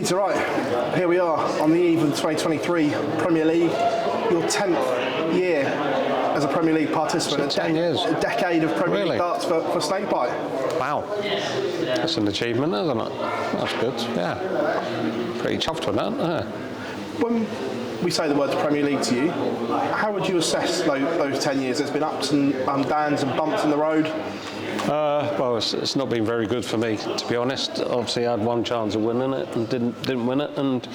Peter Wright, here we are on the eve of the 2023 Premier League, your 10th year as a Premier League participant. 10 years. A decade of Premier League darts for Snakebite. Wow, that's an achievement, isn't it? That's good, yeah. Pretty chuffed with that, yeah. When we say the words Premier League to you, how would you assess those 10 years? There's been ups and downs and bumps in the road. Well, it's not been very good for me, to be honest. Obviously, I had one chance of winning it and didn't win it, and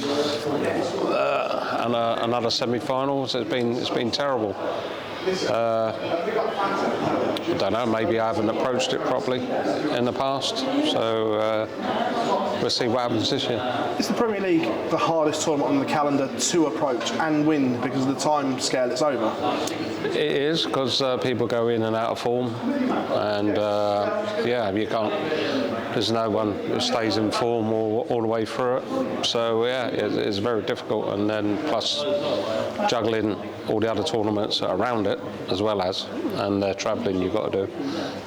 another semi-finals. It's been terrible. I don't know. Maybe I haven't approached it properly in the past. So we'll see what happens this year. Is the Premier League the hardest tournament on the calendar to approach and win because of the time scale it's over? It is, because people go in and out of form, and yeah, you can't. There's no one who stays in form all the way through it. So yeah, it's very difficult, and then plus juggling all the other tournaments around it as well as, and the travelling you've got to do.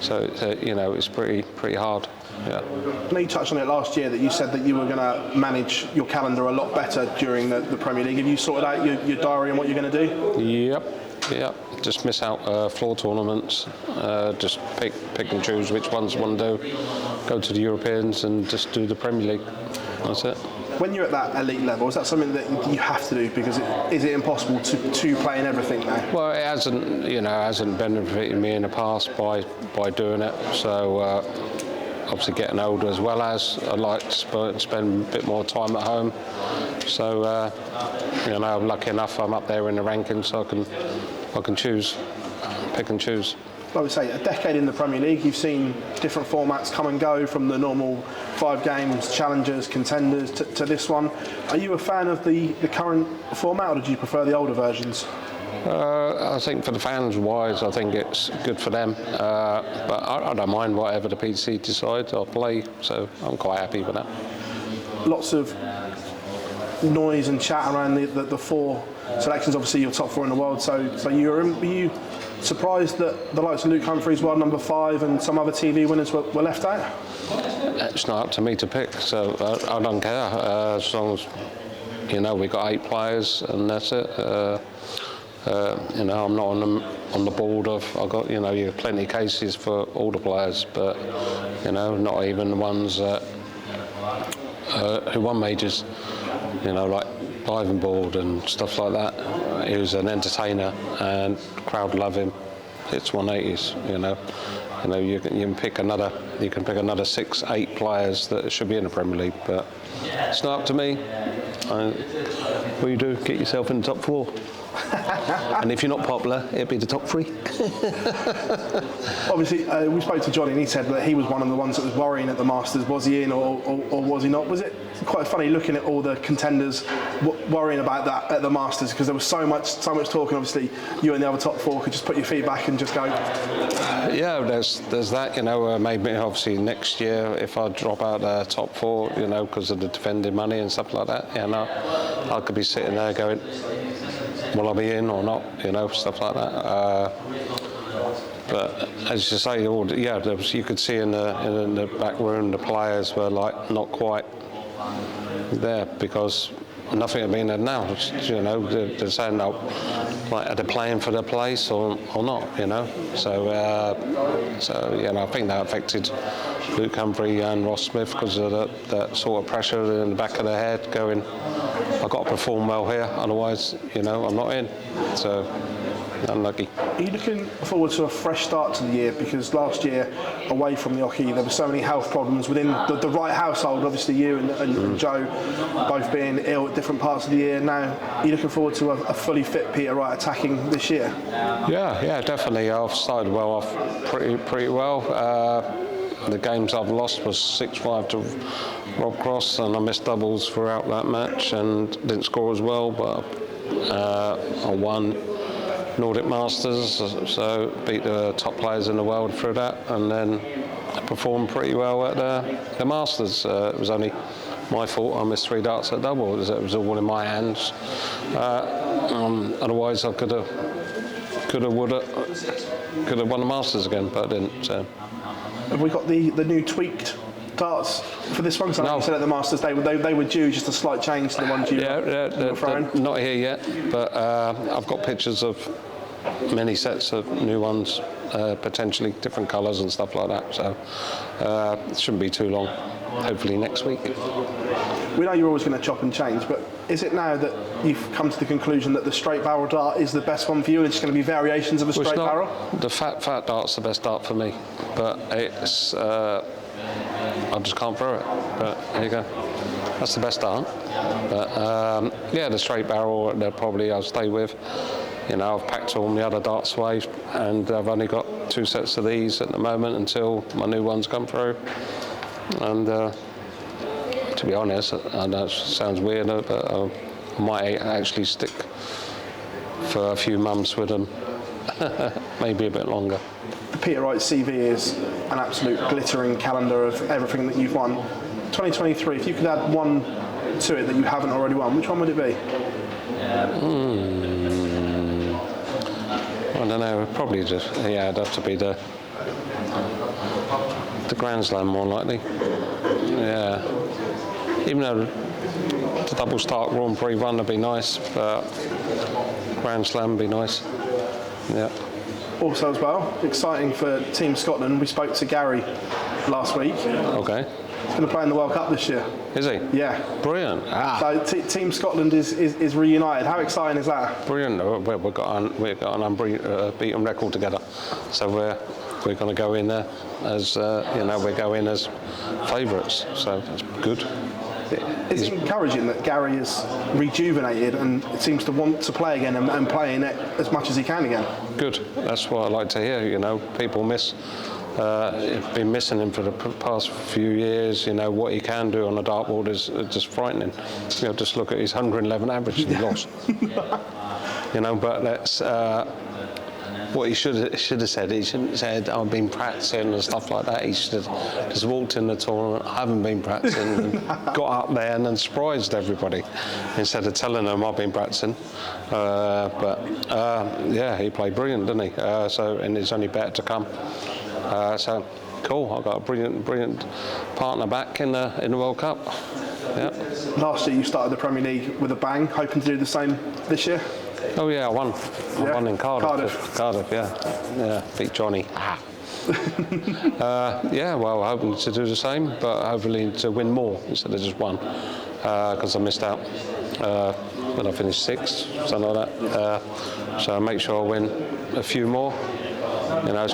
So you know, it's pretty hard. Yeah. I know you touched on it last year that you said that you were going to manage your calendar a lot better during the Premier League. Have you sorted out your diary and what you're going to do? Yep. Just miss out floor tournaments. Just pick and choose which ones you want to do. Go to the Europeans and just do the Premier League. That's it. When you're at that elite level, is that something that you have to do? Because is it impossible to play in everything now? Well, it hasn't benefited me in the past by doing it. So obviously getting older as well as I'd like to spend a bit more time at home. So I'm lucky enough I'm up there in the rankings, so I can pick and choose. I would say a decade in the Premier League, you've seen different formats come and go, from the normal 5 games, challengers, contenders, to this one. Are you a fan of the current format, or do you prefer the older versions? I think for the fans wise, I think it's good for them. But I don't mind whatever the PC decides, I'll play, so I'm quite happy with that. Lots of noise and chat around the 4 selections. Obviously, you're top 4 in the world, so were you surprised that the likes of Luke Humphries were number 5 and some other TV winners were left out? It's not up to me to pick, so I don't care. As long as we got 8 players and that's it. I'm not on the board of. I've got you have plenty of cases for all the players, but not even the ones that who won majors. Like diving board and stuff like that. He was an entertainer, and the crowd love him. It's 180s. You can pick another 6, 8 players that should be in the Premier League, but it's not up to me. What you do, get yourself in the top 4. And if you're not popular, it'd be the top 3. Obviously, we spoke to Johnny and he said that he was one of the ones that was worrying at the Masters. Was he in or was he not? Was it quite funny looking at all the contenders worrying about that at the Masters, because there was so much talking? Obviously, you and the other top 4 could just put your feet back and just go. Yeah, there's that. Maybe obviously next year if I drop out the top 4, because of the defending money and stuff like that, I could be sitting there going, will I be in or not? Stuff like that. But as you say, you could see in the back room the players were not quite there, because nothing had been announced. They're saying, are they playing for their place or not? So I think that affected Luke Humphrey and Ross Smith, because of that sort of pressure in the back of their head, going, I've got to perform well here, otherwise, I'm not in. So, unlucky. Are you looking forward to a fresh start to the year? Because last year, away from the Oki, there were so many health problems within the Wright household. Obviously, you and Joe both being ill at different parts of the year. Now, are you looking forward to a fully fit Peter Wright attacking this year? Yeah, definitely. I've started well off pretty well. The games I've lost was 6-5 to Rob Cross, and I missed doubles throughout that match and didn't score as well, but I won Nordic Masters, so beat the top players in the world through that, and then I performed pretty well at the Masters. It was only my fault. I missed 3 darts at double. It was all in my hands. Otherwise, I could have won the Masters again, but I didn't. So. Have we got the new tweaked darts for this one? Because you said at the Masters they were due just a slight change to the ones you were throwing. Not here yet, but I've got pictures of many sets of new ones, potentially different colours and stuff like that. So it shouldn't be too long. Hopefully next week. We know you're always going to chop and change, but is it now that you've come to the conclusion that the straight barrel dart is the best one for you, and it's going to be variations of a straight barrel? The fat dart's the best dart for me, but it's I just can't throw it. But there you go. That's the best dart. But yeah, the straight barrel I'll stay with. You know, I've packed all my other darts away, and I've only got 2 sets of these at the moment until my new ones come through. And to be honest, I know it sounds weird, but I might actually stick for a few months with them, maybe a bit longer. The Peter Wright CV is an absolute glittering calendar of everything that you've won. 2023, if you could add one to it that you haven't already won, which one would it be? I don't know, probably just, it'd have to be the Grand Slam more likely. Yeah. Even though the double start Grand Prix one would be nice, but Grand Slam would be nice. Yeah. Also as well, exciting for Team Scotland, we spoke to Gary last week. Okay. He's going to play in the World Cup this year. Is he? Yeah. Brilliant. So Team Scotland is reunited. How exciting is that? Brilliant. We've got an unbeaten record together. So we're going to go in there as, we go in as favourites. So that's good. It's encouraging that Gary is rejuvenated and seems to want to play again and play in it as much as he can again. Good. That's what I like to hear. You know, people been missing him for the past few years. You know, what he can do on the dartboard is just frightening. You know, just look at his 111 average and he lost. You know, but that's what he should have said. He shouldn't have said, I've been practicing and stuff like that. He should have just walked in the tournament, I haven't been practicing, and got up there and then surprised everybody instead of telling them I've been practicing. Yeah, he played brilliant, didn't he? And it's only better to come. So cool. I've got a brilliant partner back in the World Cup. Yeah. Last year you started the Premier League with a bang, hoping to do the same this year? Oh yeah, I won. I won in Cardiff, yeah. Beat Johnny. Yeah, well, hoping to do the same, but hopefully to win more instead of just one, because I missed out when I finished 6th, something like that. So I make sure I win a few more. You know,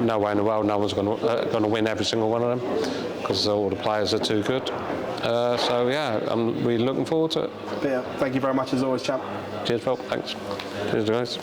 no way in the world no one's going to win every single one of them because all the players are too good. So yeah, I'm really looking forward to it. Yeah, thank you very much as always, champ. Cheers, Phil. Thanks. Cheers, guys.